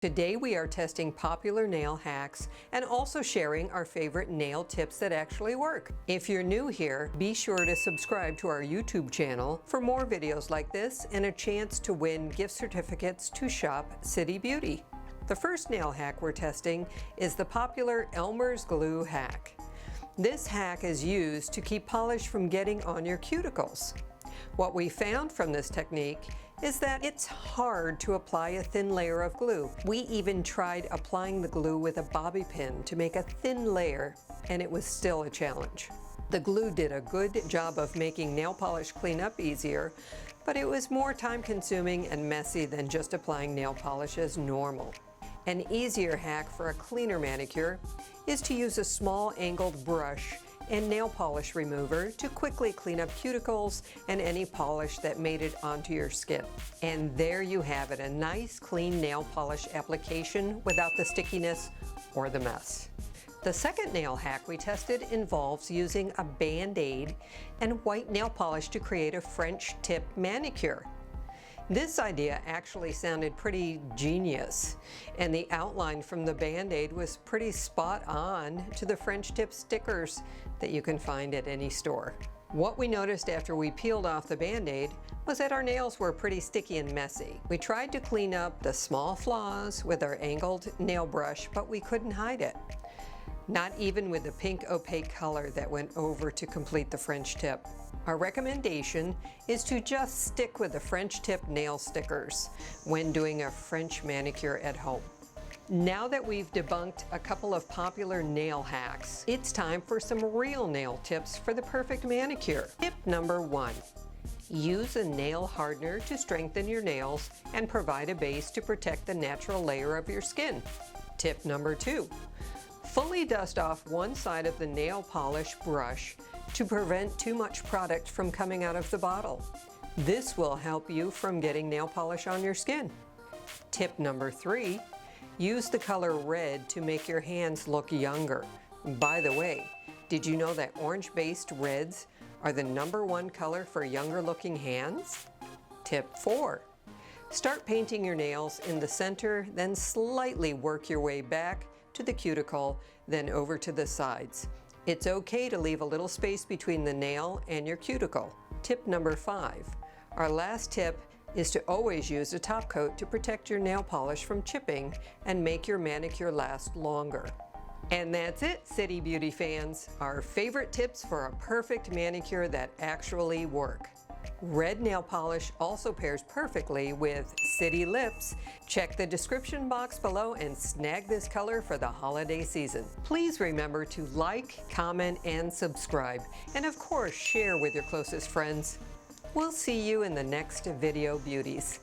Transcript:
Today we are testing popular nail hacks and also sharing our favorite nail tips that actually work. If you're new here, be sure to subscribe to our YouTube channel for more videos like this and a chance to win gift certificates to shop City Beauty. The first nail hack we're testing is the popular Elmer's glue hack. This hack is used to keep polish from getting on your cuticles. What we found from this technique is that it's hard to apply a thin layer of glue. We even tried applying the glue with a bobby pin to make a thin layer, and it was still a challenge. The glue did a good job of making nail polish cleanup easier, but it was more time-consuming and messy than just applying nail polish as normal. An easier hack for a cleaner manicure is to use a small angled brush and nail polish remover to quickly clean up cuticles and any polish that made it onto your skin. And there you have it, a nice clean nail polish application without the stickiness or the mess. The second nail hack we tested involves using a Band-Aid and white nail polish to create a French tip manicure. This idea actually sounded pretty genius, and the outline from the Band-Aid was pretty spot on to the French tip stickers that you can find at any store. What we noticed after we peeled off the Band-Aid was that our nails were pretty sticky and messy. We tried to clean up the small flaws with our angled nail brush, but we couldn't hide it. Not even with the pink opaque color that went over to complete the French tip. Our recommendation is to just stick with the French tip nail stickers when doing a French manicure at home. Now that we've debunked a couple of popular nail hacks, it's time for some real nail tips for the perfect manicure. Tip number 1. Use a nail hardener to strengthen your nails and provide a base to protect the natural layer of your skin. Tip number 2. Fully dust off one side of the nail polish brush to prevent too much product from coming out of the bottle. This will help you from getting nail polish on your skin. Tip number 3, use the color red to make your hands look younger. By the way, did you know that orange-based reds are the #1 color for younger looking hands? Tip 4, start painting your nails in the center, then slightly work your way back to the cuticle, then over to the sides. It's okay to leave a little space between the nail and your cuticle. Tip number 5. Our last tip is to always use a top coat to protect your nail polish from chipping and make your manicure last longer. And that's it, City Beauty fans. Our favorite tips for a perfect manicure that actually work. Red nail polish also pairs perfectly with City Lips. Check the description box below and snag this color for the holiday season. Please remember to like, comment, and subscribe. And of course, share with your closest friends. We'll see you in the next video, beauties.